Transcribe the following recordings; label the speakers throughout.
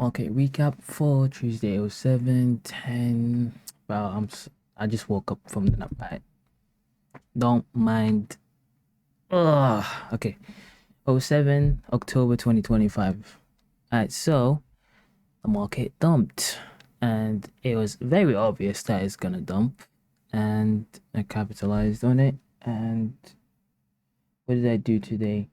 Speaker 1: Okay, recap for Tuesday. It was 7:10. Well, I just woke up from the nap. Don't mind. Ugh. Okay. Oh 07 October 2025. Alright, so the market dumped, and it was very obvious that it's gonna dump, and I capitalized on it. And what did I do today?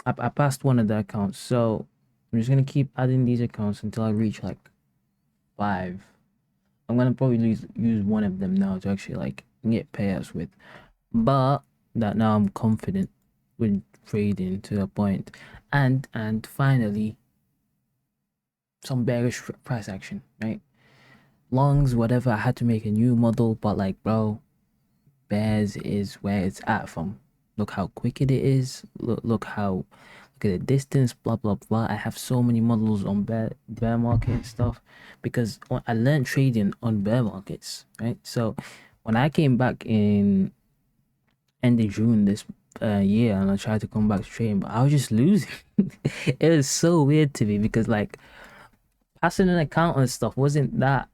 Speaker 1: I passed one of the accounts, so I'm just gonna keep adding these accounts until I reach like five. I'm gonna probably use one of them now to actually like get payouts with. But that now I'm confident with trading to a point. And finally some bearish price action, right? Longs, whatever, I had to make a new model, but like bro, bears is where it's at from. Look how quick it is. Look at the distance, blah blah blah. I have so many models on bear market and stuff because I learned trading on bear markets, right? So when I came back in end of June this year and I tried to come back to trading, but I was just losing. It was so weird to me because like passing an account and stuff wasn't that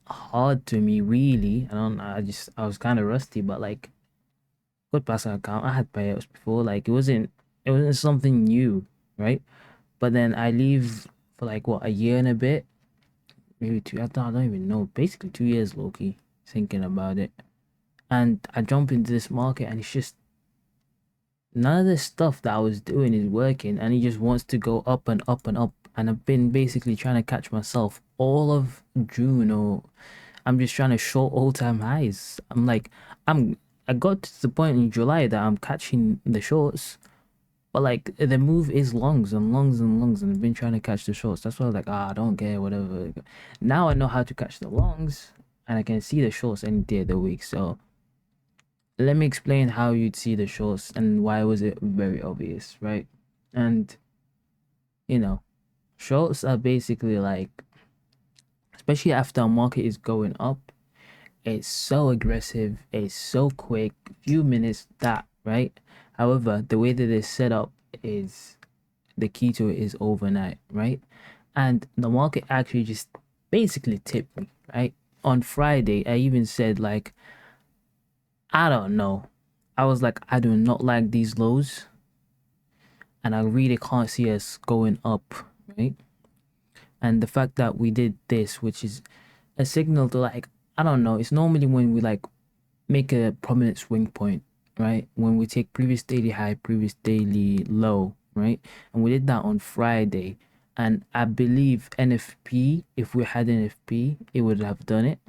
Speaker 1: hard to me really. I don't know. I was kind of rusty, but like good passing account. I had payouts before. Like it wasn't something new, right? But then I leave for like what, a year and a bit, maybe two. I don't even know. Basically 2 years, Loki. Thinking about it, and I jump into this market, and it's just none of the stuff that I was doing is working, and he just wants to go up and up and up. And I've been basically trying to catch myself all of June, or I'm just trying to short all-time highs. I'm I got to the point in July that I'm catching the shorts, but like the move is longs and longs and longs, and I've been trying to catch the shorts. That's why I was like, I don't care, whatever. Now I know how to catch the longs, and I can see the shorts any day of the week. So let me explain how you'd see the shorts and why was it very obvious, right? And you know, shorts are basically like, especially after a market is going up, it's so aggressive, it's so quick, few minutes that, right? However, the way that it's set up is the key to it is overnight, right? And the market actually just basically tipped me, right? On Friday, I even said like, I don't know. I was like, I do not like these lows, and I really can't see us going up, right? And the fact that we did this, which is a signal to like, I don't know, it's normally when we like make a prominent swing point, right? When we take previous daily high, previous daily low, right? And we did that on Friday. And I believe NFP, if we had NFP, it would have done it.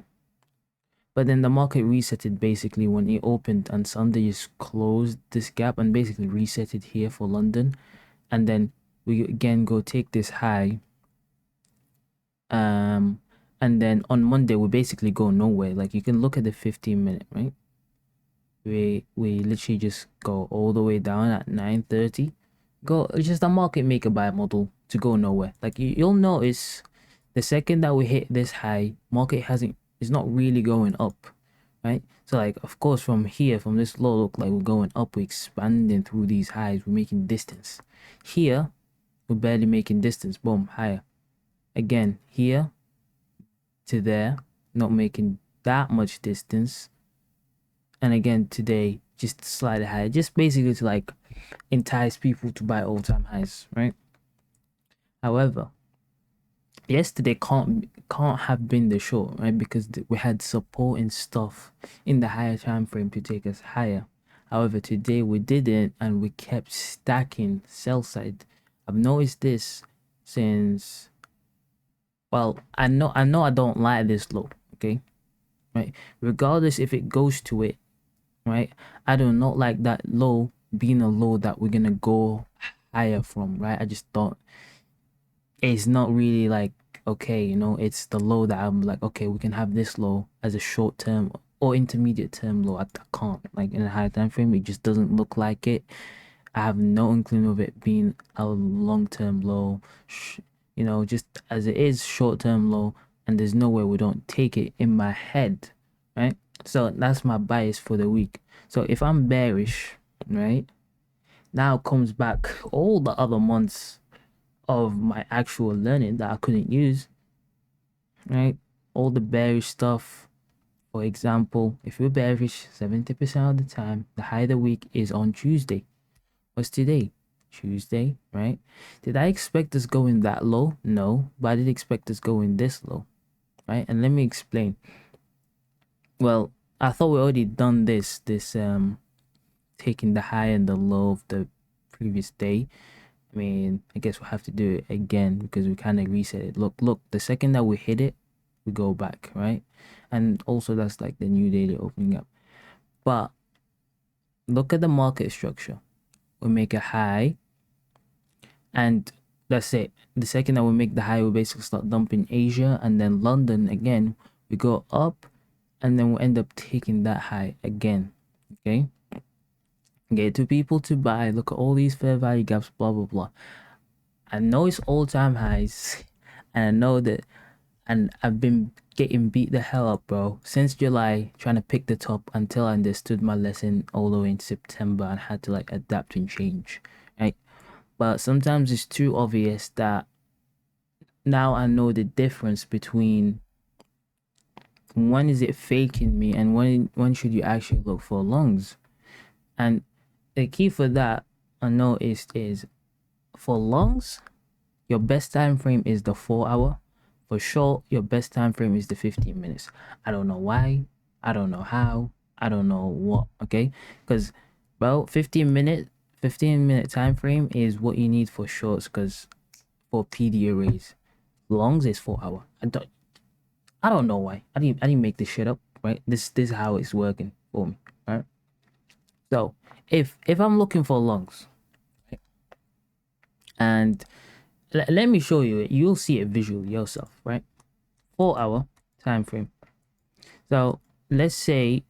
Speaker 1: But then the market resetted basically when it opened, and Sunday just closed this gap and basically reset it here for London. And then we again go take this high, um and then on Monday we basically go nowhere. Like you can look at the 15 minute, right? We literally just go all the way down at 9:30. Go, it's just a market maker buy model to go nowhere. Like you'll notice the second that we hit this high, market hasn't is not really going up, right? So like of course from here, from this low, look like we're going up, we're expanding through these highs, we're making distance. Here, we're barely making distance, boom, higher. Again, here to there, not making that much distance. And again today, just slightly higher, just basically to like entice people to buy all-time highs, right? However, yesterday can't have been the short, right? Because we had support and stuff in the higher time frame to take us higher. However, today we didn't, and we kept stacking sell side. I've noticed this since, well, I know I don't like this low, okay? Right? Regardless if it goes to it, right? I do not like that low being a low that we're gonna go higher from, right? I just don't. It's not really like okay, it's the low that I'm like, okay, we can have this low as a short term or intermediate term low. I can't like in a higher time frame. It just doesn't look like it. I have no inkling of it being a long term low. Just as it is short term low, and there's no way we don't take it in my head, right? So that's my bias for the week. So if I'm bearish, right, now comes back all the other months of my actual learning that I couldn't use, right? All the bearish stuff. For example, if you're bearish 70% of the time, the high of the week is on Tuesday. What's today? Tuesday, right? Did I expect us going that low? No, but I did expect us going this low, right? And let me explain. Well, I thought we already done this taking the high and the low of the previous day. I mean, I guess we'll have to do it again because we kind of reset it. Look, the second that we hit it, we go back, right? And also that's like the new daily opening up. But look at the market structure. We make a high, and that's it. The second that we make the high, we basically start dumping Asia, and then London again. We go up, and then we end up taking that high again. Okay. Get two people to buy. Look at all these fair value gaps. Blah blah blah. I know it's all-time highs, and I know that, and I've been getting beat the hell up, bro, since July, trying to pick the top until I understood my lesson all the way in September and had to like adapt and change, right? But sometimes it's too obvious that now I know the difference between when is it faking me and when should you actually look for longs. And the key for that I noticed is for longs, your best time frame is the 4 hour. For short, your best time frame is the 15 minutes. I don't know why. I don't know how. I don't know what. Okay, because well, 15-minute time frame is what you need for shorts. Because for PD arrays, longs is 4 hour. I don't know why. I didn't make this shit up. Right. This is how it's working for me. Right. So if I'm looking for longs, right, and let me show you it. You'll see it visually yourself, right? 4 hour time frame. So let's say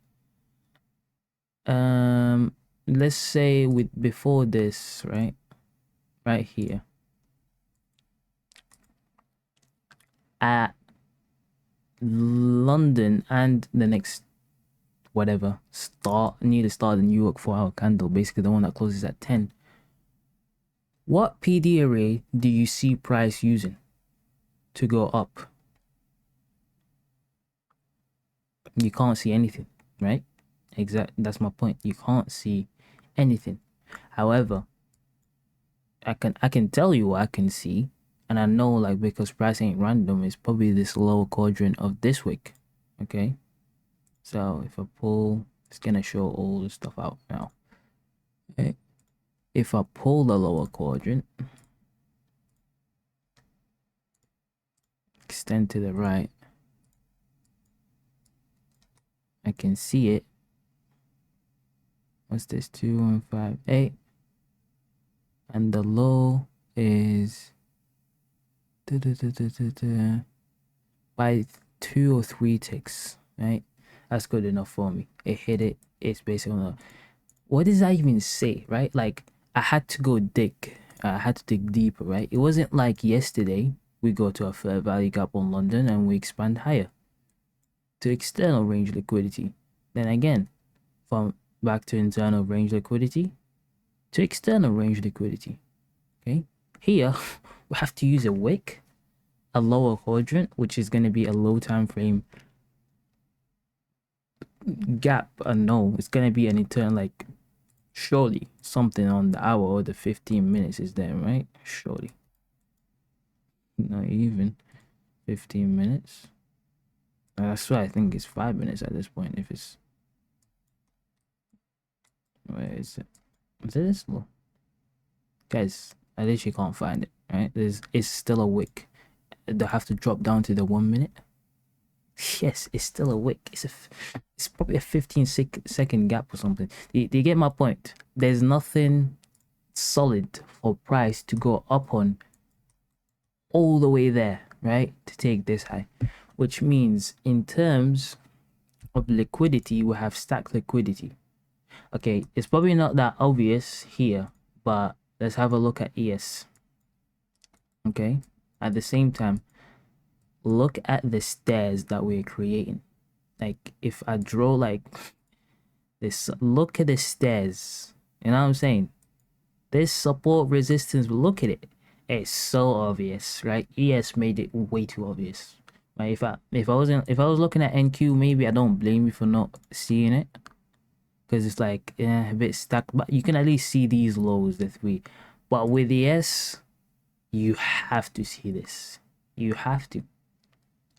Speaker 1: with before this, right here at London and the next whatever near the start of the New York 4 hour candle, basically the one that closes at 10. What PD array do you see price using to go up? You can't see anything, right? That's my point. You can't see anything. However, I can tell you what I can see, and I know like because price ain't random, it's probably this lower quadrant of this wick. Okay, so if I pull, it's gonna show all the stuff out now. Okay, if I pull the lower quadrant, extend to the right, I can see it. What's this? 2158, and the low is by 2 or 3 ticks, right? That's good enough for me. It hit it. It's basically what does that even say, right? Like I had to go dig. I had to dig deeper, right? It wasn't like yesterday we go to a fair value gap on London and we expand higher to external range liquidity. Then again, from back to internal range liquidity to external range liquidity. Okay, here we have to use a wick, a lower quadrant, which is going to be a low time frame gap. No, it's going to be an internal, like surely something on the hour or the 15 minutes is there, right? Surely not even 15 minutes. That's why I think it's 5 minutes at this point. If it's, where is it? Is it this low? Guys, I literally can't find it, right? It's still a wick. They have to drop down to the 1 minute. Yes, it's still a wick. It's probably a 15-second gap or something. Do you get my point? There's nothing solid for price to go up on all the way there, right? To take this high, which means in terms of liquidity, we have stacked liquidity. Okay, it's probably not that obvious here, but let's have a look at ES. Okay, at the same time, look at the stairs that we're creating. Like if I draw like this, look at the stairs. You know what I'm saying? This support resistance, look at it. It's so obvious, right? ES made it way too obvious. Right? If I was looking at NQ, maybe I don't blame you for not seeing it, because it's like a bit stuck. But you can at least see these lows, the three. But with ES, you have to see this. You have to.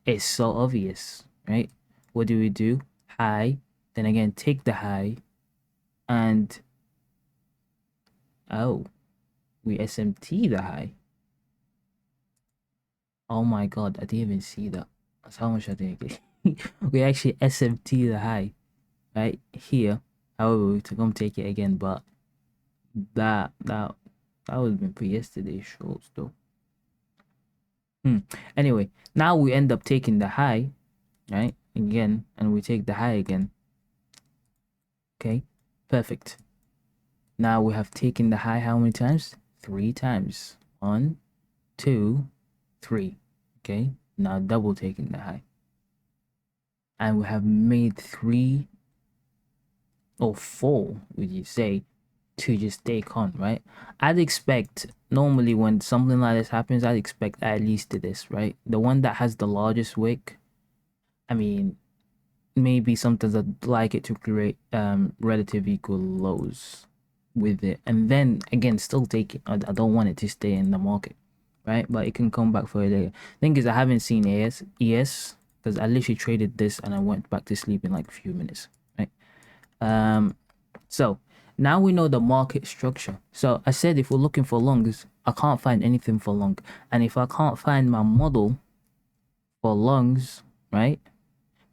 Speaker 1: It's so obvious, right? What do? High, then again take the high, and oh, we SMT the high. Oh my god, I didn't even see that. That's how much I didn't get. We actually SMT the high right here. However, we to come take it again, but that would have been for yesterday's shorts though. Anyway, now we end up taking the high, right? Again, and we take the high again. Okay, perfect. Now we have taken the high how many times? 3 times. 1, 2, 3. Okay, now double taking the high. And we have made 3 or 4, would you say, to just take on, right? I'd expect, normally when something like this happens, I'd expect at least to this, right? The one that has the largest wick, I mean, maybe sometimes I'd like it to create relative equal lows with it, and then again still take it. I don't want it to stay in the market, right? But it can come back for a later. Thing is, I haven't seen ES because I literally traded this and I went back to sleep in like a few minutes, right? So now we know the market structure. So I said if we're looking for longs, I can't find anything for long, and if I can't find my model for longs, right?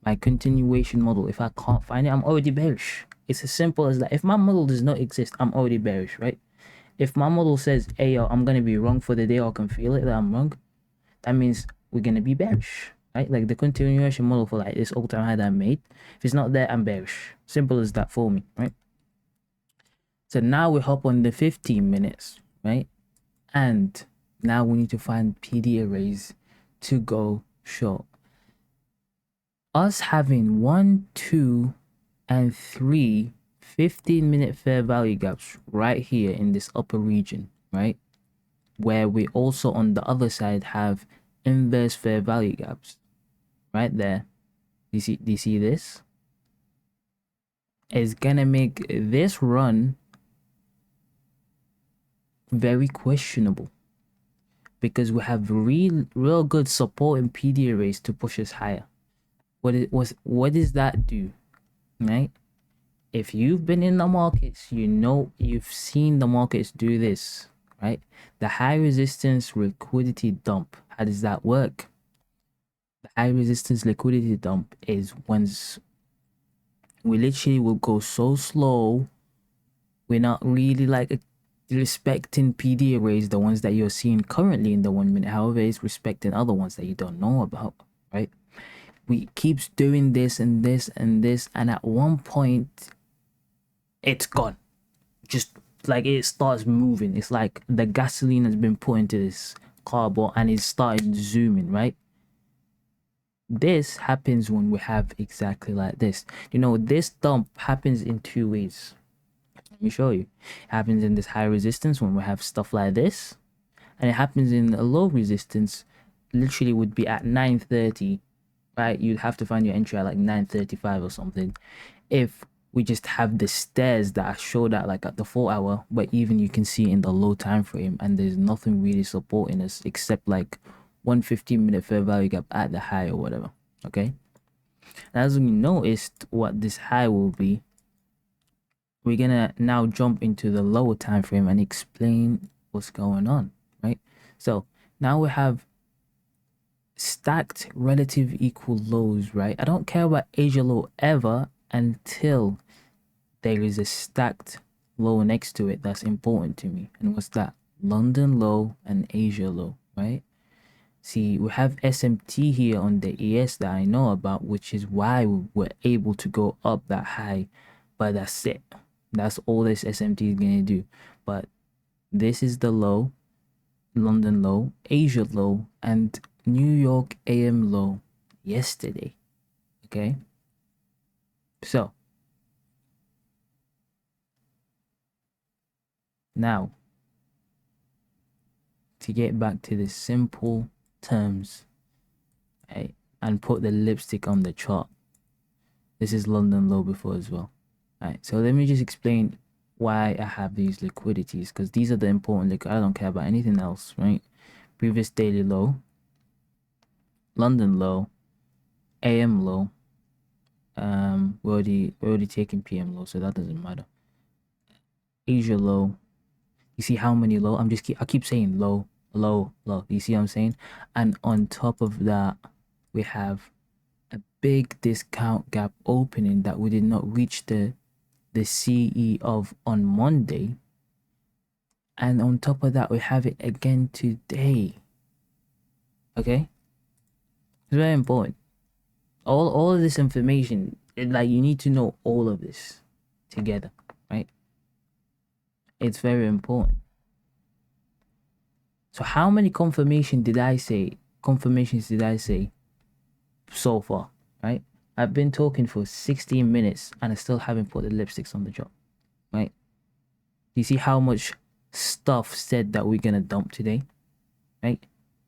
Speaker 1: My continuation model, if I can't find it, I'm already bearish. It's as simple as that. If my model does not exist, I'm already bearish, right? If my model says, hey, yo, I'm going to be wrong for the day, or I can feel it that I'm wrong, that means we're going to be bearish, right? Like the continuation model for like this all-time high that I made, if it's not there, I'm bearish. Simple as that for me, right? So now we hop on the 15 minutes, right? And now we need to find PD arrays to go short. Us having 1, 2, and 3 15-minute fair value gaps right here in this upper region, right? Where we also on the other side have inverse fair value gaps right there. Do you see this? It's gonna make this run very questionable because we have real good support in PD arrays to push us higher. What does that do, right? If you've been in the markets, you know, you've seen the markets do this, right? The high resistance liquidity dump. How does that work? The high resistance liquidity dump is when we literally will go so slow. We're not really like respecting PD arrays, the ones that you're seeing currently in the 1 minute. However, it's respecting other ones that you don't know about, right? We keeps doing this and this and this, and at one point, it's gone. Just like it starts moving. It's like the gasoline has been put into this cardboard and it's starting zooming, right? This happens when we have exactly like this. You know, this dump happens in 2 ways. Let me show you. It happens in this high resistance when we have stuff like this, and it happens in a low resistance, literally would be at 9:30, right? You'd have to find your entry at like 9:35 or something. If we just have the stairs that I showed at like at the 4 hour, but even you can see in the low time frame, and there's nothing really supporting us except like 1 15-minute fair value gap at the high or whatever. Okay, and as we noticed what this high will be, we're gonna now jump into the lower time frame and explain what's going on, right? So now we have stacked relative equal lows, right? I don't care about Asia low ever until there is a stacked low next to it that's important to me. And what's that? London low and Asia low, right? See, we have SMT here on the ES that I know about, which is why we were able to go up that high. But that's it. That's all this SMT is going to do. But this is the low, London low, Asia low, and New York AM low yesterday. Okay? So, now, to get back to the simple terms, right, and put the lipstick on the chart. This is London low before as well. Right, so let me just explain why I have these liquidities, because these are the important I don't care about anything else, right? Previous daily low, London low, AM low. We're already taking PM low, so that doesn't matter. Asia low. You see how many low? I keep saying low, low, low. You see what I'm saying? And on top of that, we have a big discount gap opening that we did not reach the CE of on Monday. And on top of that, we have it again today. Okay? It's very important. All of this information, like, you need to know all of this together, right? It's very important. So how many confirmations did I say so far, right? I've been talking for 16 minutes and I still haven't put the lipsticks on the job, right? You see how much stuff said that we're gonna dump today, right?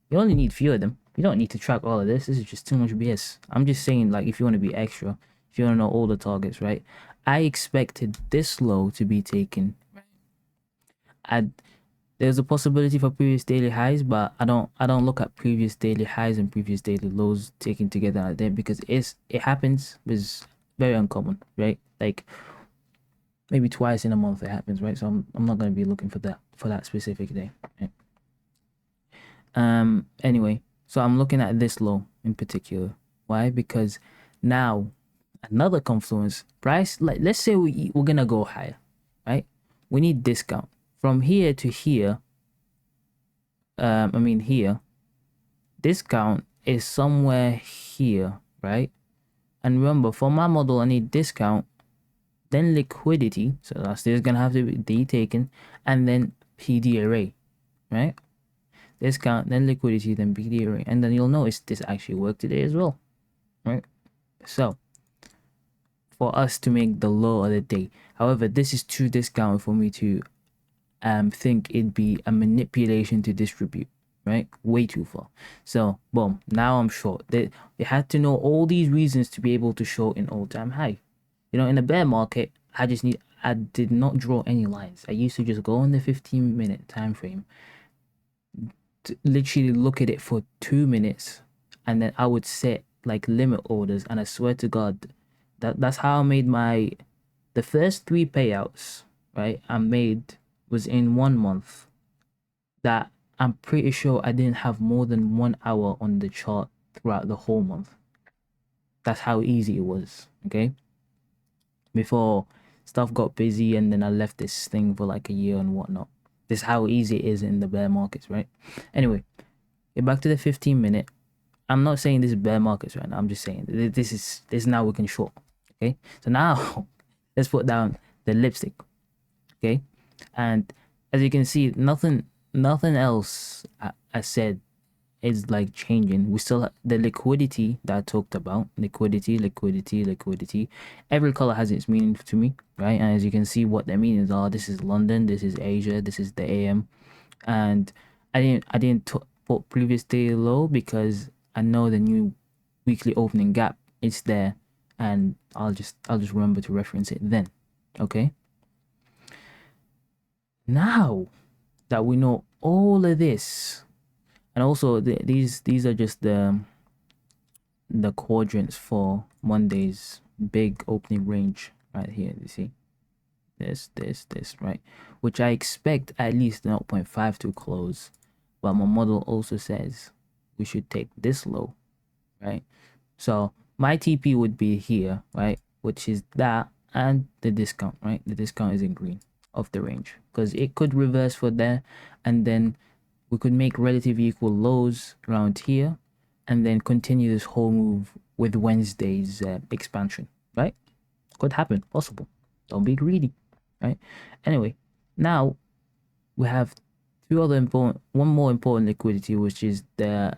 Speaker 1: You only need few of them. You don't need to track all of this. This is just too much BS. I'm just saying, like, if you want to be extra, if you want to know all the targets, right? I expected this low to be taken. There's a possibility for previous daily highs, but I don't look at previous daily highs and previous daily lows taken together like that, because it happens. It's very uncommon, right? Like, maybe twice in a month it happens, right? So I'm not gonna be looking for that specific day, right? Anyway, so I'm looking at this low in particular. Why? Because now another confluence price, like, let's say we're gonna go higher, right? We need discount from here to here. Here, discount is somewhere here, right? And remember, for my model, I need discount, then liquidity, so that's there's gonna have to be taken, and then PD array, right? Discount, then liquidity, then PD array, and then you'll notice this actually worked today as well, right? So for us to make the low of the day, however, this is too discounted for me to think it'd be a manipulation to distribute, right? Way too far. So boom, now I'm short. They had to know all these reasons to be able to short an all-time high. You know, in a bear market, I did not draw any lines. I used to just go on the 15-minute time frame, to literally look at it for 2 minutes, and then I would set like limit orders, and I swear to God, that's how I made the first 3 payouts, right? I made was in 1 month, that I'm pretty sure I didn't have more than 1 hour on the chart throughout the whole month. That's how easy it was, okay? Before stuff got busy and then I left this thing for like a year and whatnot. This is how easy it is in the bear markets, right? Anyway, get back to the 15-minute. I'm not saying this is bear markets right now. I'm just saying this is now we can short, okay? So now let's put down the lipstick, okay? And as you can see, nothing else I said is like changing. We still have the liquidity that I talked about. Liquidity. Every color has its meaning to me, right? And as you can see, what their meanings are. This is London, this is Asia, this is the AM. And I didn't put previous day low because I know the new weekly opening gap, it's there, and I'll just remember to reference it then. Okay, now that we know all of this, and also these are just the quadrants for Monday's big opening range right here. You see this, right, which I expect at least 0.5 to close, but my model also says we should take this low, right? So my TP would be here, right, which is that, and the discount, right? The discount is in green of the range, because it could reverse for there, and then we could make relatively equal lows around here, and then continue this whole move with Wednesday's expansion, right? Could happen, possible. Don't be greedy, right? Anyway, now we have one more important liquidity, which is the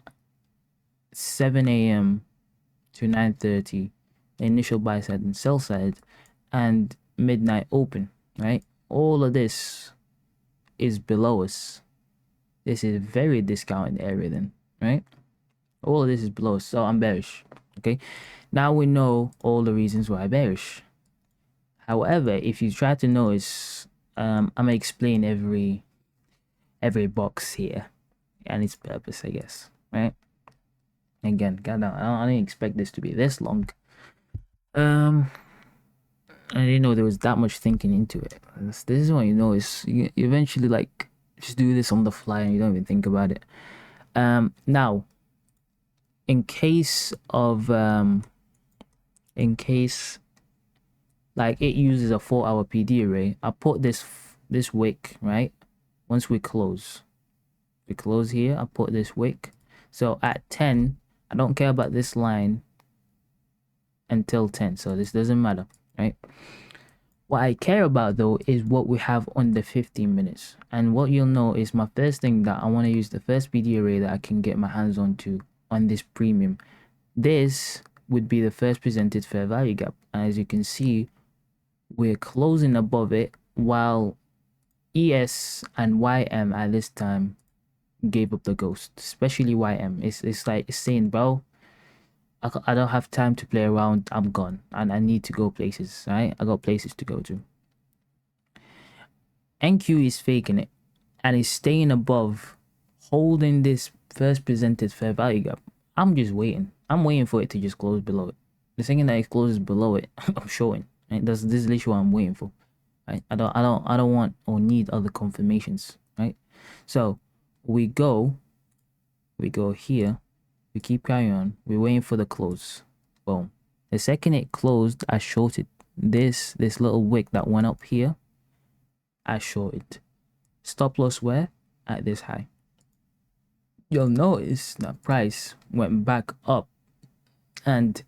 Speaker 1: 7 a.m. to 9:30 initial buy side and sell side, and midnight open, right? All of this is below us, This is very discounted area then, right? All of this is below, so I'm bearish. Okay, now we know all the reasons why I'm bearish. However, if you try to notice, I'm gonna explain every box here and its purpose, I guess, right? Again, I didn't expect this to be this long. I didn't know there was that much thinking into it. This is what you know is you eventually like just do this on the fly and you don't even think about it. Now, in case of in case like it uses a 4-hour PD array, I put this wick right. Once we close here. I put this wick. So at 10, I don't care about this line until 10. So this doesn't matter, right? What I care about though is what we have on the 15 minutes. And what you'll know is my first thing that I want to use the first PD array that I can get my hands onto on this premium. This would be the first presented fair value gap. And as you can see, we're closing above it while ES and YM at this time gave up the ghost, especially YM. It's like it's saying, bro, I don't have time to play around. I'm gone and I need to go places, right? I got places to go to. NQ is faking it and is staying above, holding this first presented fair value gap. I'm just waiting. I'm waiting for it to just close below it. The second that it closes below it, I'm showing. Right? This is literally what I'm waiting for. Right? I don't want or need other confirmations. Right? So we go here. We keep carrying on. We're waiting for the close. Boom. The second it closed, I shorted this little wick that went up here. I shorted. Stop loss where? At this high. You'll notice that price went back up, and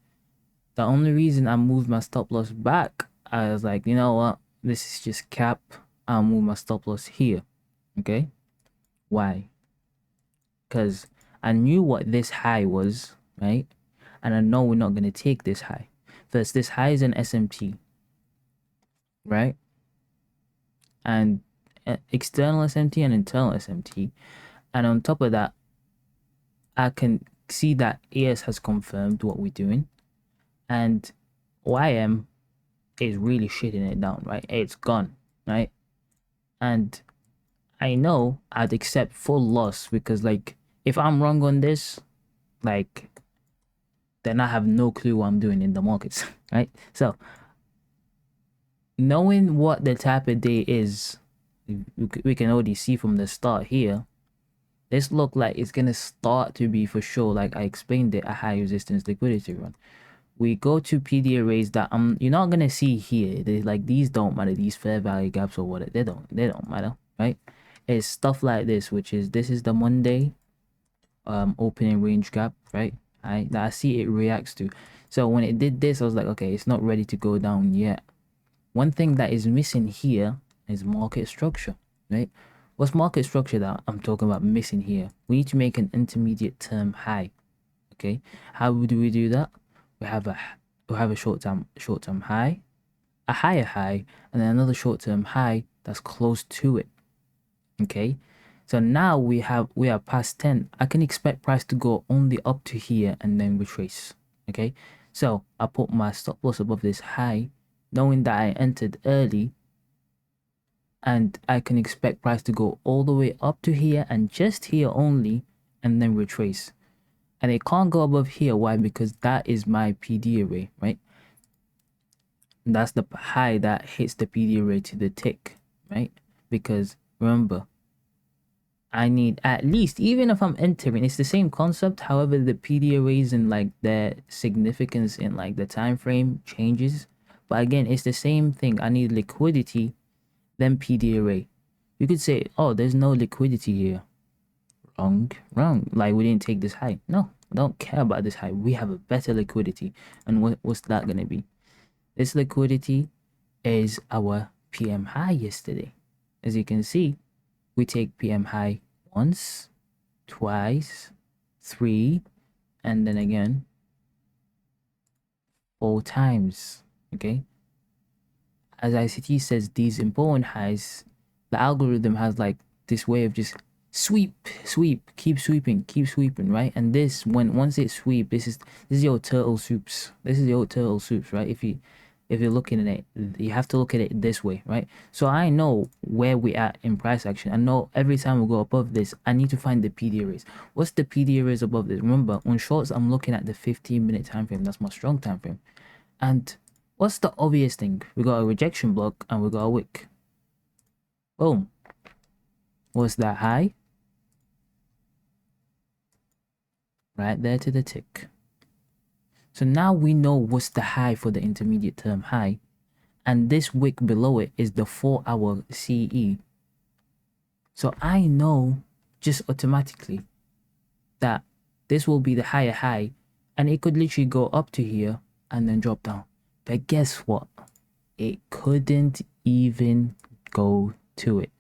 Speaker 1: the only reason I moved my stop loss back, I was like, you know what, this is just cap. I'll move my stop loss here. Okay, why? Because I knew what this high was, right? And I know we're not going to take this high. First, this high is an SMT, right? And external SMT and internal SMT. And on top of that, I can see that ES has confirmed what we're doing. And YM is really shitting it down, right? It's gone, right? And I know I'd accept full loss because, like, if I'm wrong on this, like, then I have no clue what I'm doing in the markets, right? So, knowing what the type of day is, we can already see from the start here. This look like it's gonna start to be for sure, like I explained it, a high resistance liquidity run. We go to PD arrays that you're not gonna see here. Like these don't matter, these fair value gaps or what, they don't matter, right? It's stuff like this, which is this is the Monday opening range gap, right? That I see it reacts to. So when it did this, I was like, okay, it's not ready to go down yet. One thing that is missing here is market structure, right? What's market structure that I'm talking about missing here? We need to make an intermediate term high. Okay, how do we do that? We have a short-term high, a higher high, and then another short-term high that's close to it. Okay, so now we are past 10. I can expect price to go only up to here and then retrace. Okay, so I put my stop loss above this high, knowing that I entered early, and I can expect price to go all the way up to here and just here only, and then retrace. And it can't go above here. Why? Because that is my PD array, right? And that's the high that hits the PD array to the tick, right? Because remember, I need at least, even if I'm entering, it's the same concept. However, the PD arrays and like their significance in like the time frame changes. But again, it's the same thing. I need liquidity, then PD array. You could say, oh, there's no liquidity here. Wrong. Like we didn't take this high. No, I don't care about this high. We have a better liquidity. And what's that going to be? This liquidity is our PM high yesterday. As you can see, we take PM high once, twice, 3, and then again 4 times. Okay, as ICT says, these important highs, the algorithm has like this way of just sweep, keep sweeping, right? And this, once it sweep, this is your turtle soups. This is your turtle soups, right? If you're looking at it, you have to look at it this way, right? So I know where we at in price action. I know every time we go above this, I need to find the PD arrays. What's the PD arrays above this? Remember, on shorts, I'm looking at the 15-minute time frame. That's my strong time frame. And what's the obvious thing? We got a rejection block and we got a wick. Boom. Was that high? Right there to the tick. So now we know what's the high for the intermediate term high. And this wick below it is the 4-hour CE. So I know just automatically that this will be the higher high. And it could literally go up to here and then drop down. But guess what? It couldn't even go to it,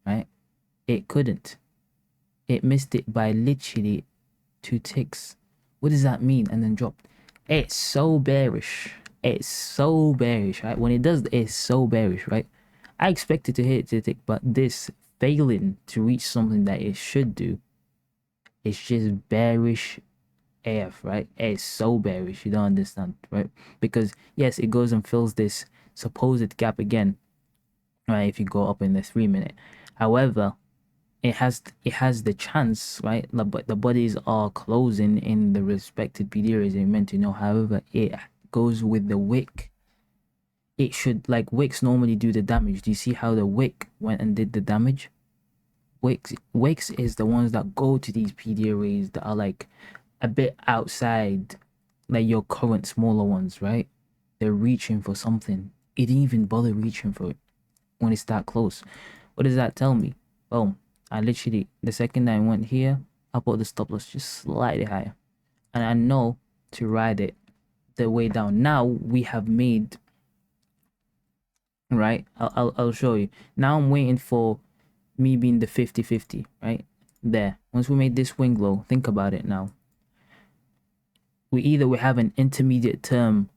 Speaker 1: right? It couldn't. It missed it by literally 2 ticks. What does that mean? And then dropped. It's so bearish. It's so bearish, right? When it does, it's so bearish, right? I expected to hit it to the tick, but this failing to reach something that it should do, it's just bearish AF, right? It's so bearish. You don't understand, right? Because yes, it goes and fills this supposed gap again, right? If you go up in the 3-minute. However, it has the chance, right? But the bodies are closing in the respected PD areas they're meant to know. However, it goes with the wick. It should, like, wicks normally do the damage. Do you see how the wick went and did the damage? Wicks is the ones that go to these PD arrays that are like a bit outside, like your current smaller ones, right? They're reaching for something. It didn't even bother reaching for it when it's that close. What does that tell me? Boom. I literally, the second I went here, I put the stop loss just slightly higher. And I know to ride it the way down. Now we have made, right? I'll show you. Now I'm waiting for me being the 50-50, right? There. Once we made this swing low, think about it now. We have an intermediate term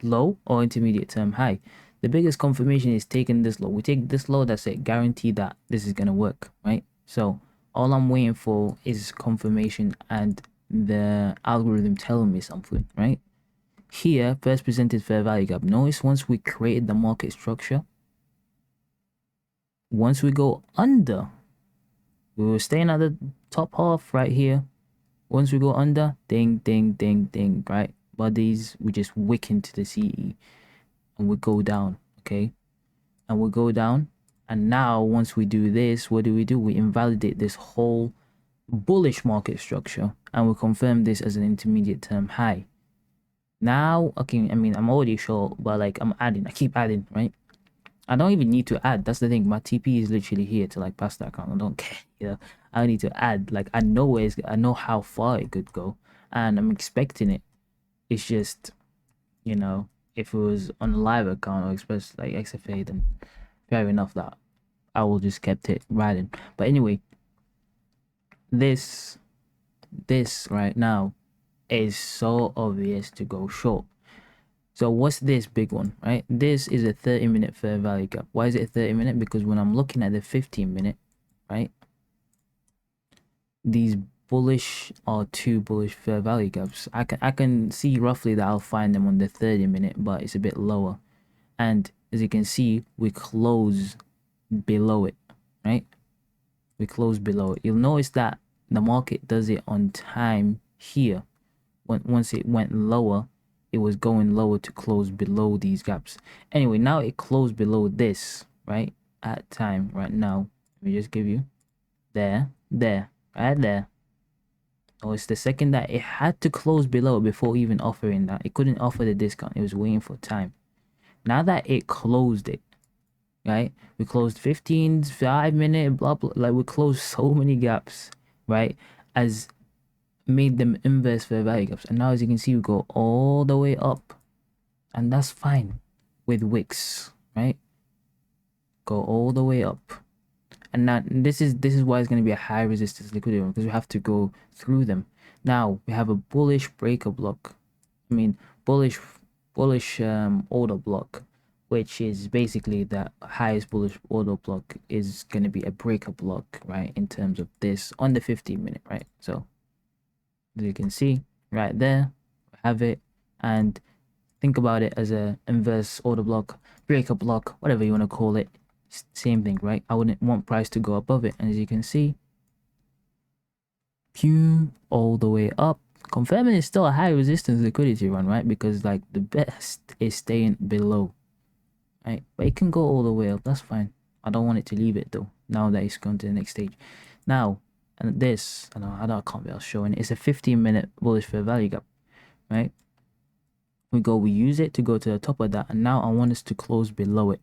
Speaker 1: low or intermediate term high. The biggest confirmation is taking this low. We take this low, that's it. Guarantee that this is gonna work, right? So all I'm waiting for is confirmation and the algorithm telling me something, right? Here, first presented fair value gap. Notice once we created the market structure, once we go under, we were staying at the top half right here. Once we go under, ding, ding, ding, ding, right? Bodies, we just wick into the CE and we go down, okay? And we go down. And now, once we do this, what do? We invalidate this whole bullish market structure and we confirm this as an intermediate term high. Now, okay, I mean, I'm already short, but like I keep adding, right? I don't even need to add. That's the thing. My TP is literally here to like pass that account. I don't care. You know, I don't need to add. Like I know how far it could go, and I'm expecting it. It's just, you know, if it was on a live account or express like XFA, then fair enough that I will just kept it riding. But anyway, this right now is so obvious to go short. So what's this big one, right? This is a 30-minute fair value gap. Why is it a 30-minute? Because when I'm looking at the 15-minute, right, these bullish are 2 bullish fair value gaps. I can see roughly that I'll find them on the 30-minute, but it's a bit lower. And as you can see, we close below it, right? We close below it. You'll notice that the market does it on time here. Once it went lower, it was going lower to close below these gaps. Anyway, now it closed below this, right? At time, right now. Let me just give you there, right there. Oh, it's the second that it had to close below before even offering that. It couldn't offer the discount. It was waiting for time. Now that it closed it, right? We closed 15, 5-minute, blah, blah. Like we closed so many gaps, right? As made them inverse fair value gaps. And now as you can see, we go all the way up. And that's fine with wicks, right? Go all the way up. And now this is why it's going to be a high resistance liquidity because we have to go through them. Now we have a bullish breaker block. I mean bullish order block. which is basically the highest bullish order block, is going to be a breaker block, right, in terms of this on the 15-minute, right? So as you can see right there, have it, and think about it as a inverse order block, breaker block, whatever you want to call it. Same thing, right? I wouldn't want price to go above it, and as you can see, pew, all the way up, confirming it's still a high resistance liquidity run, right? Because like the best is staying below, right? But it can go all the way up, that's fine. I don't want it to leave it though, now that it's gone to the next stage. Now, and this, I can't be able showing it. It's a 15-minute bullish fair value gap, right? We use it to go to the top of that, and now I want us to close below it.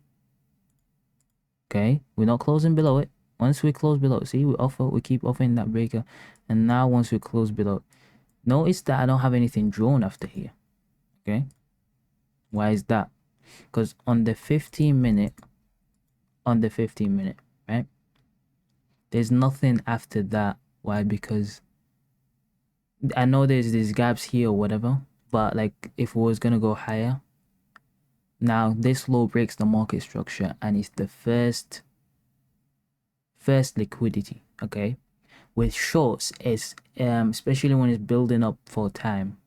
Speaker 1: Okay, we're not closing below it. Once we close below, see, we keep offering that breaker, and now once we close below, notice that I don't have anything drawn after here. Okay, why is that? Because on the 15-minute, right, there's nothing after that. Why? Because I know there's these gaps here or whatever, but like if it was gonna go higher, now this low breaks the market structure and it's the first liquidity. Okay, with shorts, it's especially when it's building up for time,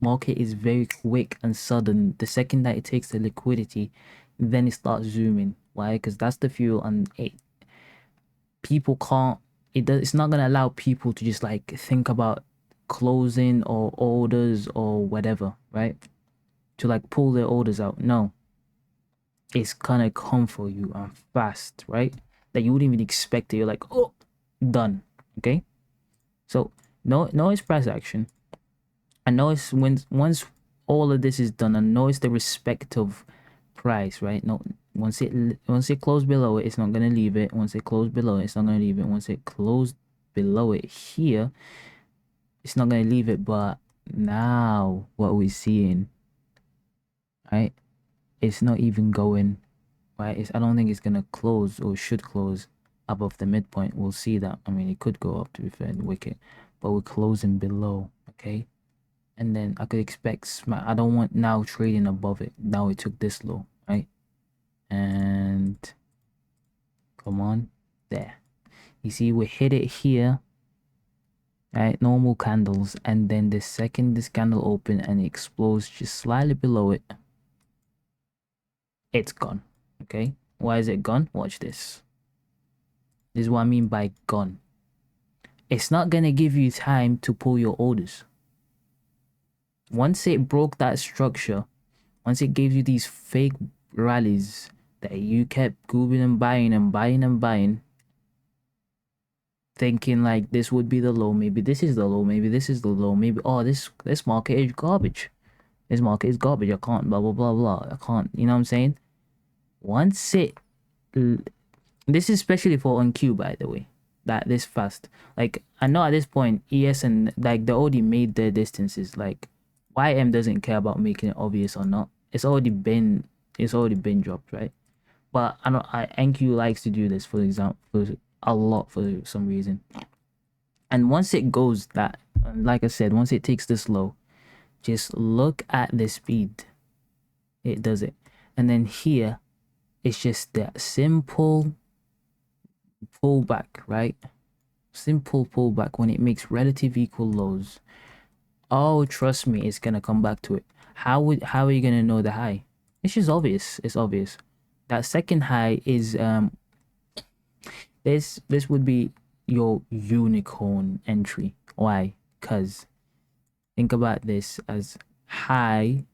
Speaker 1: market is very quick and sudden. The second that it takes the liquidity, then it starts zooming. Why? Because that's the fuel, and people can't, it's not gonna allow people to just like think about closing or orders or whatever, right? To like pull their orders out. No, it's gonna come for you and fast, right? That you wouldn't even expect it. You're like, oh, done. Okay, so notice price action. I notice once all of this is done, and notice the respective price, right? No, once it closed below it, it's not gonna leave it. Once it closed below it, it's not gonna leave it. Once it closed below it here, it's not gonna leave it. But now what we're seeing, right? It's not even going, right? I don't think it's gonna close, or should close, above the midpoint. We'll see that. I mean, it could go up, to be fair, and wicket, but we're closing below, okay? And then I could expect I don't want now trading above it. Now it took this low, right? And come on, there. You see, we hit it here, right? Normal candles, and then the second this candle open and it explodes just slightly below it, it's gone. Okay, why is it gone? Watch this. This is what I mean by gone. It's not gonna give you time to pull your orders. Once it broke that structure, once it gave you these fake rallies that you kept googling and buying and buying and buying, thinking like this would be the low, maybe this is the low, maybe this is the low, maybe, oh, this market is garbage. This market is garbage. I can't blah blah blah blah. I can't, you know what I'm saying? Once it, this is especially for on Q, by the way, that this fast. Like, I know at this point ES and like they already made their distances. Like, YM doesn't care about making it obvious or not. It's already been dropped, right? But I know NQ likes to do this, for example, a lot for some reason. And once it goes that, like I said, once it takes this low, just look at the speed it does it. And then here, it's just that simple pullback, right? Simple pullback when it makes relative equal lows. Oh, trust me, it's gonna come back to it. How are you gonna know the high? It's just obvious. It's obvious. That second high is this would be your unicorn entry. Why? Because think about this as high.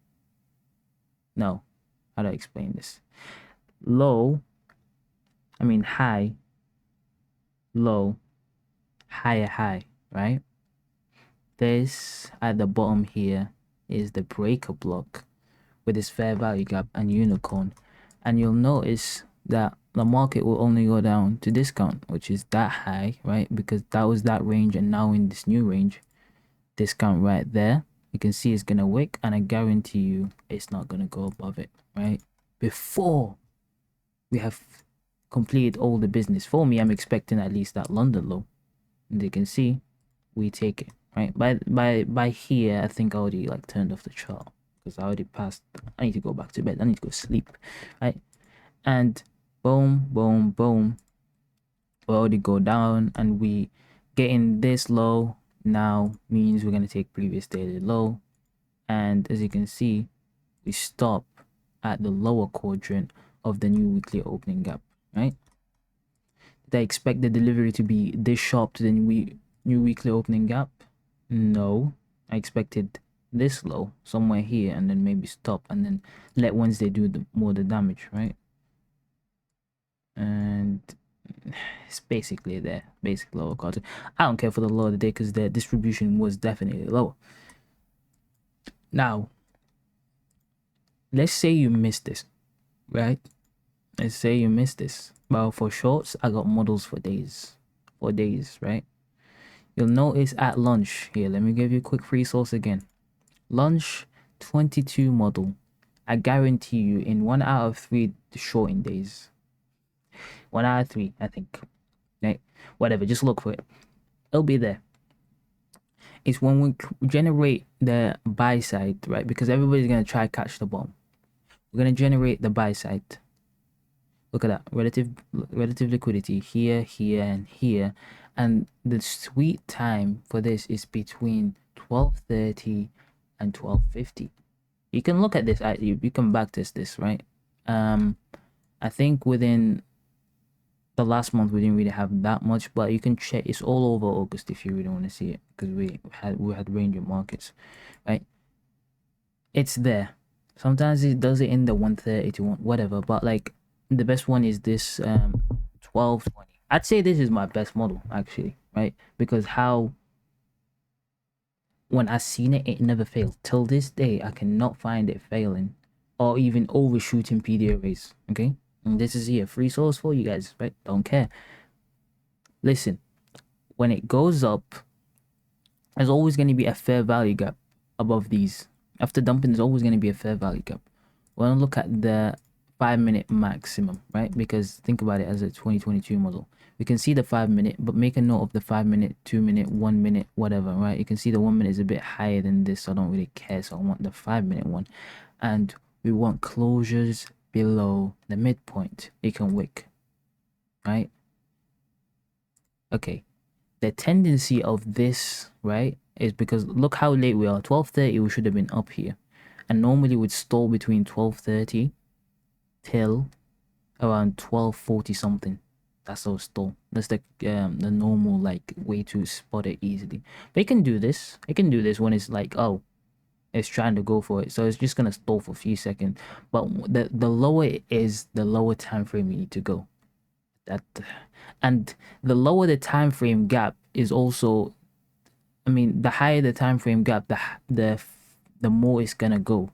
Speaker 1: No, how do I explain this? Low, I mean high, low, higher high, right? This at the bottom here is the breaker block with this fair value gap and unicorn. And you'll notice that the market will only go down to discount, which is that high, right? Because that was that range, and now in this new range, discount right there. You can see it's gonna wick, and I guarantee you it's not gonna go above it, right? Before we have completed all the business. For me, I'm expecting at least that London low, and you can see we take it, right? By here, I think I already like turned off the chart. because I already passed. I need to go back to bed. I need to go sleep, right? And boom, boom, boom. We already go down, and we getting this low now means we're gonna take previous daily low, and as you can see, we stop at the lower quadrant of the new weekly opening gap, right? Did I expect the delivery to be this sharp to the new weekly opening gap? No, I expected this low somewhere here, and then maybe stop, and then let Wednesday do more the damage, right? And it's basically there, basic lower quarter. I don't care for the low of the day because the distribution was definitely lower. Now, let's say you missed this, right? Let's say you missed this. Well, for shorts, I got models for days, right? You'll notice at lunch here. Let me give you a quick free source again. Lunch 22 model. I guarantee you, in 1 out of 3 shorting days, 1 out of 3, I think. Right? Whatever, just look for it. It'll be there. It's when we generate the buy side, right? Because everybody's gonna try catch the bottom. We're gonna generate the buy side. Look at that, relative liquidity here, here, and here, and the sweet time for this is between 12:30 and 12:50. You can look at this. You can backtest this, right? I think within the last month we didn't really have that much, but you can check. It's all over August if you really want to see it, because we had range of markets, right? It's there. Sometimes it does it in the 130 to 1 whatever, but like the best one is this 1220. I'd say this is my best model actually, right? Because how when I seen it, it never failed. Till this day, I cannot find it failing or even overshooting PDA rates. Okay, and this is here free source for you guys, right? Don't care. Listen, when it goes up, there's always going to be a fair value gap above these. After dumping, there's always going to be a fair value gap. We're gonna look at the 5-minute maximum, right? Because think about it as a 2022 model. We can see the 5-minute, but make a note of the 5-minute, 2-minute, 1-minute, whatever, right? You can see the 1-minute is a bit higher than this, so I don't really care. So I want the 5-minute one, and we want closures below the midpoint. It can wick, right? Okay. The tendency of this, right, is because look how late we are. 12:30, we should have been up here, and normally would stall between 12:30 till around 12:40 something. That's our stall. That's the normal like way to spot it easily. But it can do this. It can do this when it's like, oh, it's trying to go for it. So it's just gonna stall for a few seconds. But the lower it is, the lower time frame you need to go. And the lower the time frame gap is also, I mean, the higher the time frame gap, the more it's gonna go.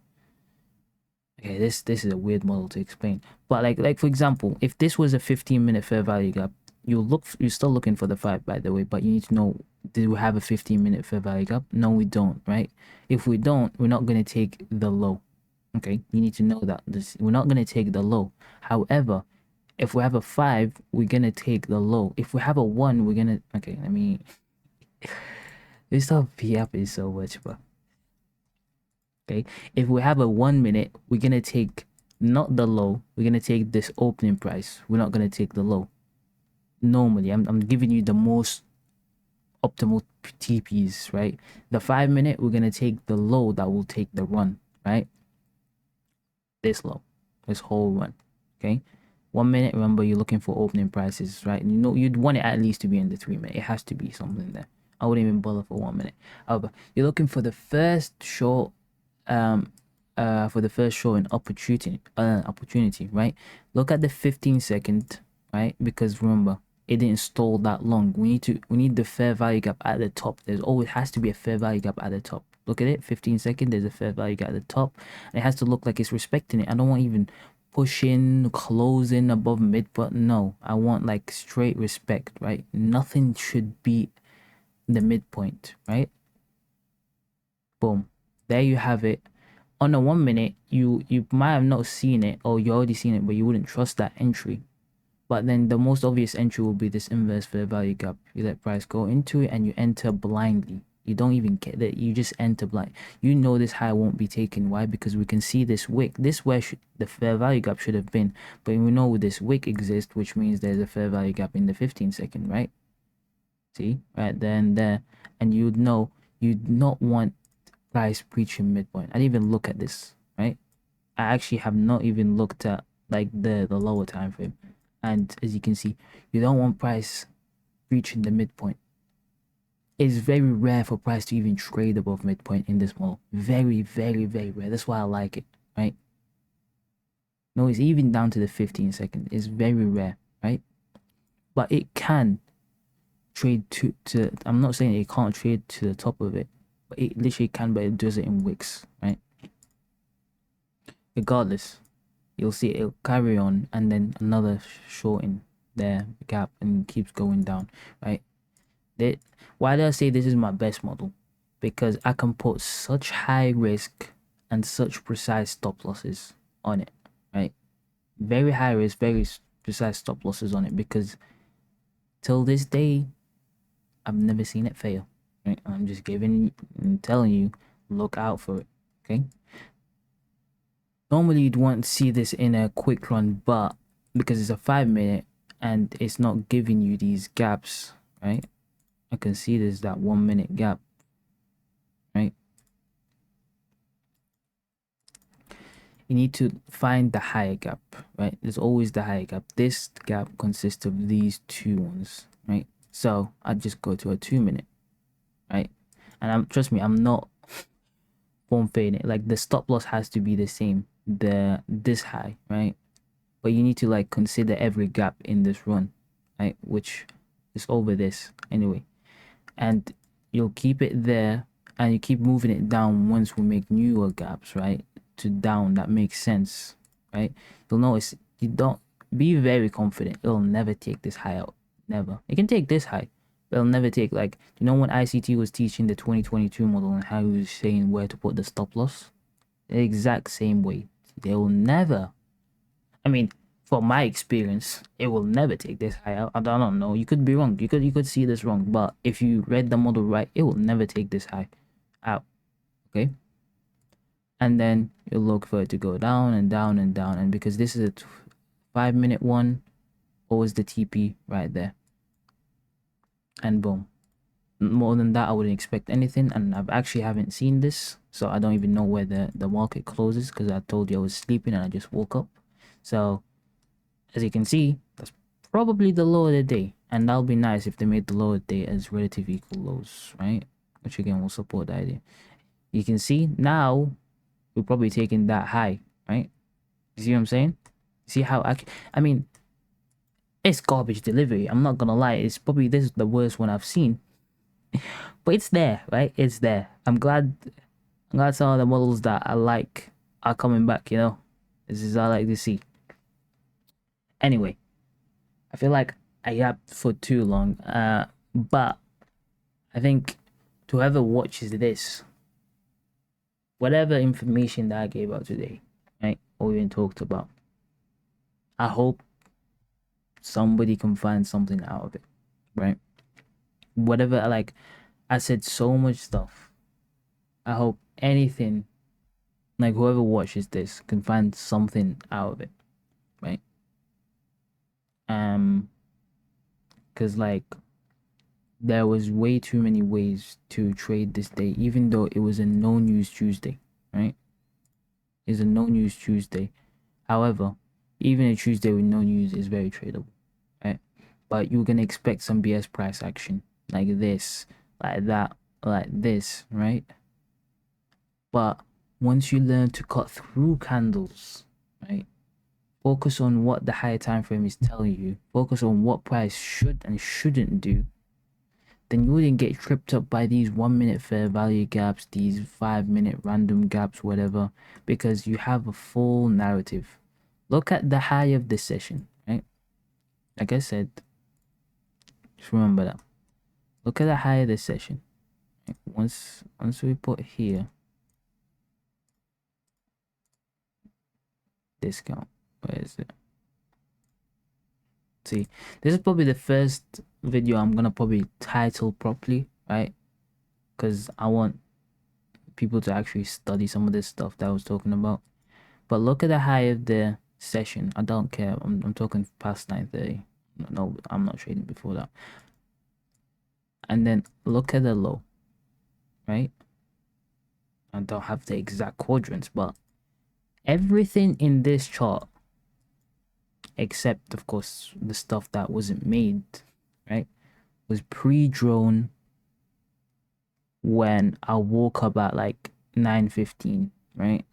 Speaker 1: Okay, this is a weird model to explain, but like for example, if this was a 15-minute fair value gap, you're still looking for the 5, by the way, but you need to know, do we have a 15-minute fair value gap? No, we don't, right? If we don't, we're not going to take the low. Okay, you need to know that we're not going to take the low. However, if we have a 5, we're going to take the low. If we have a 1, we're going to, okay, I mean, this stuff happens so much, but okay, if we have a 1-minute, we're gonna take not the low, we're gonna take this opening price. We're not gonna take the low. Normally, I'm giving you the most optimal TPs, right? The 5-minute, we're gonna take the low that will take the run, right? This low, this whole run, okay? 1-minute, remember you're looking for opening prices, right? You know you'd want it at least to be in the 3-minute. It has to be something there. I wouldn't even bother for 1-minute. However, you're looking for the first short for the first show an opportunity, right? Look at the 15-second, right? Because remember, it didn't stall that long. We need the fair value gap at the top. There's always has to be a fair value gap at the top. Look at it, 15-second, there's a fair value gap at the top, and it has to look like it's respecting it. I don't want even pushing, closing above mid, but no, I want like straight respect, right? Nothing should be the midpoint, right? Boom, there you have it. On a 1-minute, you might have not seen it, or you already seen it, but you wouldn't trust that entry. But then the most obvious entry will be this inverse fair value gap. You let price go into it and you enter blindly, You don't even get that. You just enter blind. You know this high won't be taken. Why? Because we can see this wick. This where the fair value gap should have been. But we know this wick exists, which means there's a fair value gap in the 15-second, right? See? Right there and there. And you'd know you'd not want price breaching midpoint. I didn't even look at this, right? I actually have not even looked at like the lower time frame. And as you can see, you don't want price breaching the midpoint. It's very rare for price to even trade above midpoint in this model. Very, very, very rare. That's why I like it, right? No, it's even down to the 15-second. It's very rare, right? But it can trade to I'm not saying it can't trade to the top of it, but it literally can, but it does it in wicks, right? Regardless, you'll see it'll carry on and then another shorten there gap and keeps going down, right? Why do I say this is my best model? Because I can put such high risk and such precise stop losses on it, right? Very high risk, very precise stop losses on it, because till this day I've never seen it fail, right? I'm just giving and telling you, look out for it, okay? Normally you'd want to see this in a quick run, but because it's a 5-minute and it's not giving you these gaps, right? I can see there's that 1-minute gap, right? You need to find the higher gap, right? There's always the higher gap. This gap consists of these two ones, right? So I just go to a 2-minute, right? And trust me, I'm not form fading it. Like the stop loss has to be the same, this high, right? But you need to like consider every gap in this run, right? Which is over this anyway. And you'll keep it there and you keep moving it down once we make newer gaps, right? To down, that makes sense, right? You'll notice you don't be very confident it'll never take this high out. Never. It can take this high, but it'll never take, like, you know when ICT was teaching the 2022 model and how he was saying where to put the stop loss? The exact same way. They will never, I mean, from my experience, it will never take this high out. I don't know. You could be wrong. You could see this wrong. But if you read the model right, it will never take this high out. Okay. And then you'll look for it to go down and down and down. And because this is a 5-minute one, what was the TP right there? And boom. More than that, I wouldn't expect anything. And I've actually haven't seen this, so I don't even know where the market closes, because I told you I was sleeping and I just woke up. So as you can see, that's probably the low of the day, and that'll be nice if they made the low of the day as relative equal lows, right? Which again will support the idea. You can see now we're probably taking that high, right? You see what I'm saying? See how I mean, it's garbage delivery. I'm not gonna lie. It's probably, this is the worst one I've seen, but it's there, right? It's there. I'm glad some of the models that I like are coming back. You know, this is what I like to see. Anyway, I feel like I yapped for too long, but I think to whoever watches this, whatever information that I gave out today, right, or even talked about, I hope somebody can find something out of it, right? Whatever, like, I said so much stuff. I hope anything, like whoever watches this can find something out of it, right? Because like there was way too many ways to trade this day, even though it was a no news Tuesday, right? It's a no news Tuesday. However, even a Tuesday with no news is very tradable, right? But you're gonna expect some BS price action like this, like that, like this, right? But once you learn to cut through candles, right? Focus on what the higher time frame is telling you. Focus on what price should and shouldn't do. Then you wouldn't get tripped up by these 1-minute fair value gaps, these 5-minute random gaps, whatever, because you have a full narrative. Look at the high of this session, right? Like I said, just remember that. Look at the high of this session. Right? Once we put here, discount, where is it? See, this is probably the first video I'm gonna probably title properly, right? because I want people to actually study some of this stuff that I was talking about. But look at the high of the session. I don't care. I'm talking past 9:30. No, I'm not trading before that. And then look at the low, right? I don't have the exact quadrants, but everything in this chart, except of course the stuff that wasn't made, right, was pre-drawn when I woke up at like 9:15, right?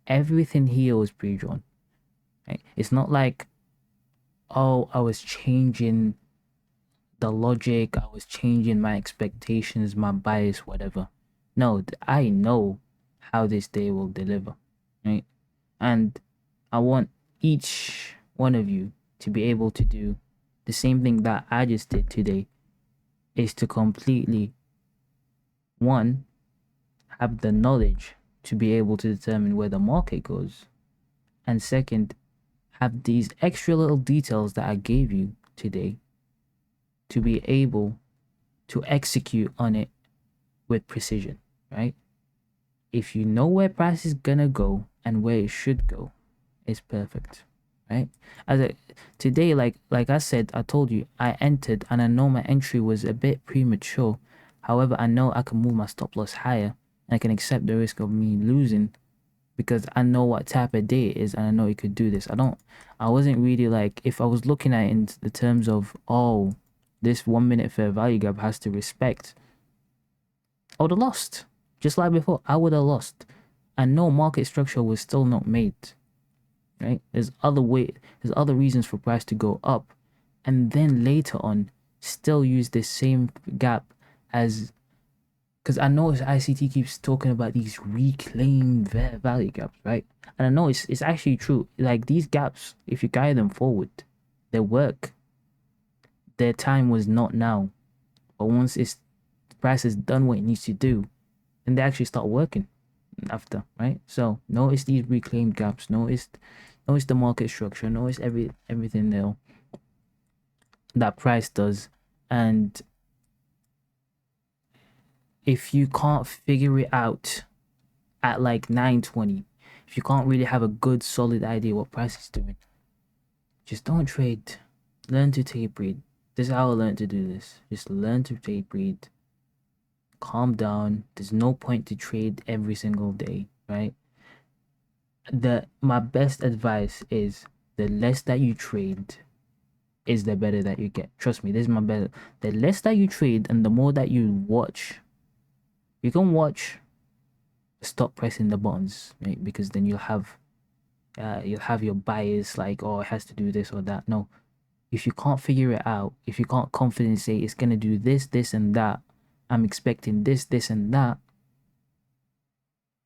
Speaker 1: Everything here was pre-drawn, right? It's not like, oh, I was changing the logic, I was changing my expectations, my bias, whatever. No, I know how this day will deliver, right? And I want each one of you to be able to do the same thing that I just did today, is to completely, one, have the knowledge to be able to determine where the market goes, and second, have these extra little details that I gave you today to be able to execute on it with precision, right? If you know where price is gonna go and where it should go, it's perfect, right? Today, like I said, I told you I entered and I know my entry was a bit premature. However, I know I can move my stop loss higher and I can accept the risk of me losing because I know what type of day it is and I know it could do this. I wasn't really like, if I was looking at it in the terms of, oh, this 1 minute fair value gap has to respect, I would have lost. Just like before, I would have lost. And no, market structure was still not made, right? There's other reasons for price to go up, and then later on, still use this same gap as, because I know ICT keeps talking about these reclaimed value gaps, right? And I know it's actually true. Like these gaps, if you guide them forward, they work. Their time was not now, but once price has done what it needs to do, then they actually start working after, right? So notice these reclaimed gaps, notice the market structure, notice everything there that price does. And if you can't figure it out at like 9:20, if you can't really have a good solid idea what price is doing, just don't trade. Learn to tape read. This is how I learned to do this. Just learn to tape read. Calm down. There's no point to trade every single day, right? My best advice is the less that you trade is the better that you get. Trust me, this is my better. The less that you trade and the more that you watch, you can watch, stop pressing the buttons, right? Because then you'll have your bias like, oh, it has to do this or that. No, if you can't figure it out, if you can't confidently say it's gonna do this, this, and that, I'm expecting this, this, and that,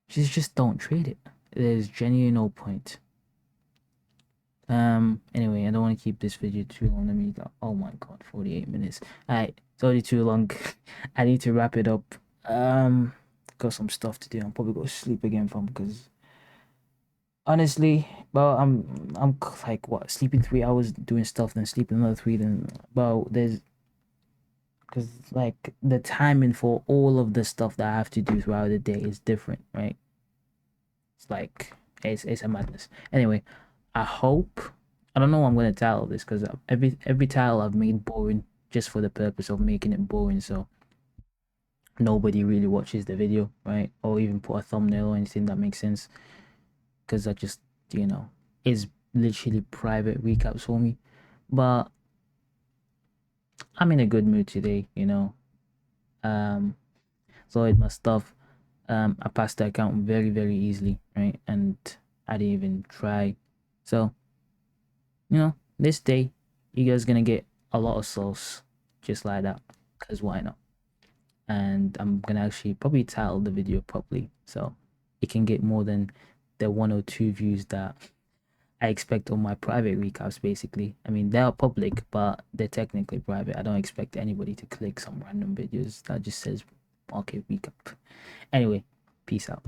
Speaker 1: just don't trade it. There's genuinely no point. Anyway, I don't want to keep this video too long. Let me go. Oh my god, 48 minutes. Alright, it's already too long. I need to wrap it up. Got some stuff to do. I'm probably gonna sleep again from, because honestly, well, I'm like, what, sleeping 3 hours, doing stuff, then sleeping another three, then, well, there's, because like the timing for all of the stuff that I have to do throughout the day is different, right? It's like it's a madness. Anyway, I hope, I don't know what I'm gonna title this, because every title I've made boring just for the purpose of making it boring, so nobody really watches the video, right? Or even put a thumbnail or anything that makes sense, because I just, it's literally private recaps for me. But I'm in a good mood today, sorted my stuff. I passed the account very, very easily, right? And I didn't even try. So, this day, you guys gonna get a lot of sauce, just like that, because why not? And I'm gonna actually probably title the video properly, so it can get more than the 1 or 2 views that I expect on my private recaps, basically. I mean, they're public, but they're technically private. I don't expect anybody to click some random videos that just says market recap. Anyway, peace out.